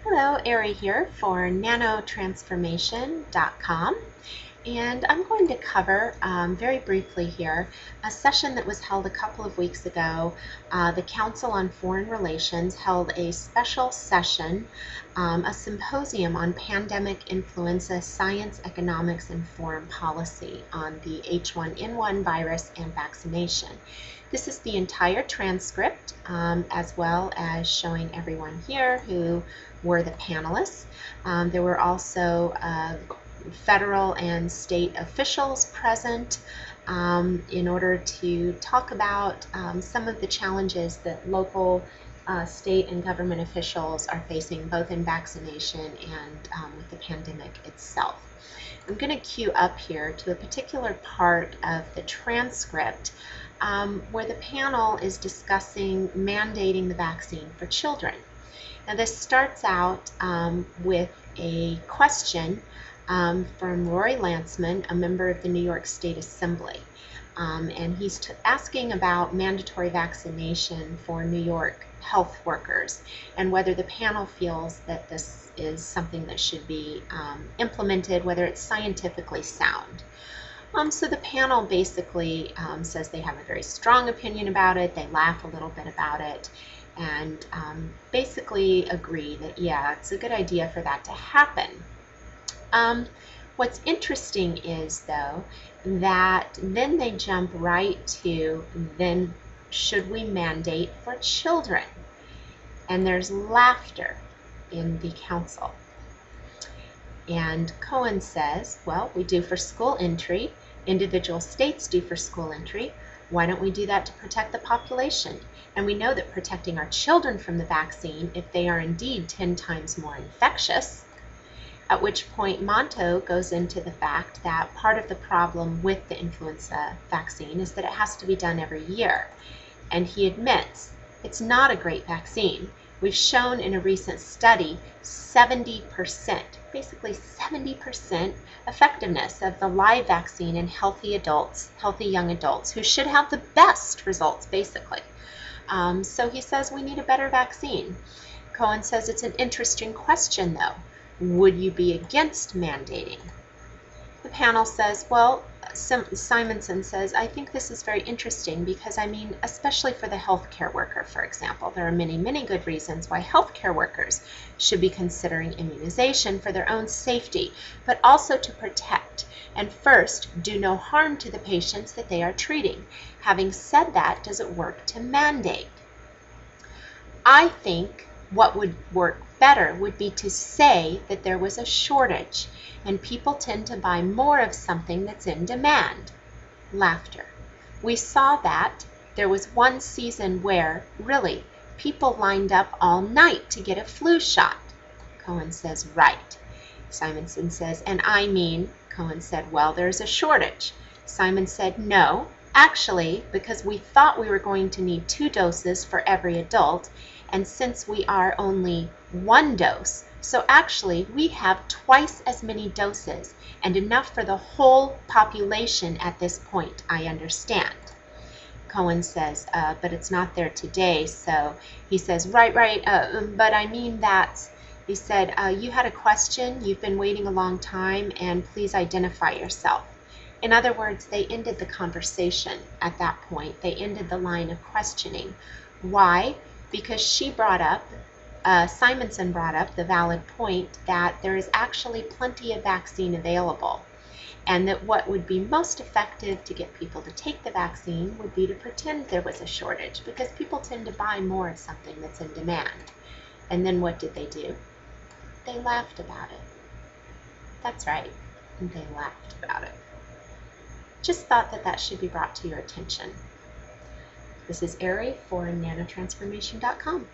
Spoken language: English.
Hello, Ari here for nanotransformation.com, and I'm going to cover very briefly here a session that was held a couple of weeks ago. The Council on Foreign Relations held a special session, a symposium on pandemic influenza science, economics, and foreign policy on the H1N1 virus and vaccination. This is the entire transcript, as well as showing everyone here who were the panelists. There were also federal and state officials present in order to talk about some of the challenges that local, state, and government officials are facing both in vaccination and with the pandemic itself. I'm going to queue up here to a particular part of the transcript where the panel is discussing mandating the vaccine for children. Now this starts out with a question from Rory Lanceman, a member of the New York State Assembly. And he's asking about mandatory vaccination for New York health workers and whether the panel feels that this is something that should be implemented, whether it's scientifically sound. So the panel basically says they have a very strong opinion about it, they laugh a little bit about it, and basically agree that, yeah, it's a good idea for that to happen. What's interesting is, though, that then they jump right to, then should we mandate for children? And there's laughter in the council. And Cohen says, well, we do for school entry. Individual states do for school entry. Why don't we do that to protect the population? And we know that protecting our children from the vaccine, if they are indeed 10 times more infectious, at which point Monto goes into the fact that part of the problem with the influenza vaccine is that it has to be done every year. And he admits it's not a great vaccine. We've shown in a recent study 70%, basically 70% effectiveness of the live vaccine in healthy adults, healthy young adults, who should have the best results, basically. So he says we need a better vaccine. Cohen says it's an interesting question, though. Would you be against mandating? The panel says, well, Simonson says, I think this is very interesting because, I mean, especially for the healthcare worker, for example, there are many, many good reasons why healthcare workers should be considering immunization for their own safety, but also to protect and first do no harm to the patients that they are treating. Having said that, does it work to mandate? I think what would work better would be to say that there was a shortage and people tend to buy more of something that's in demand. Laughter. We saw that there was one season where, really, people lined up all night to get a flu shot. Cohen says, right. Simonson says, and I mean, Cohen said, well, there's a shortage. Simon said, no, actually, because we thought we were going to need 2 doses for every adult, and since we are only 1 dose, so actually we have twice as many doses and enough for the whole population at this point, I understand. Cohen says, but it's not there today, so he says, right, but I mean that, he said, you had a question, you've been waiting a long time, and please identify yourself. In other words, they ended the conversation at that point. They ended the line of questioning. Why? Because she brought up, Simonson brought up the valid point that there is actually plenty of vaccine available, and that what would be most effective to get people to take the vaccine would be to pretend there was a shortage, because people tend to buy more of something that's in demand. And then what did they do? They laughed about it. That's right, they laughed about it. Just thought that that should be brought to your attention. This is Ari for nanotransformation.com.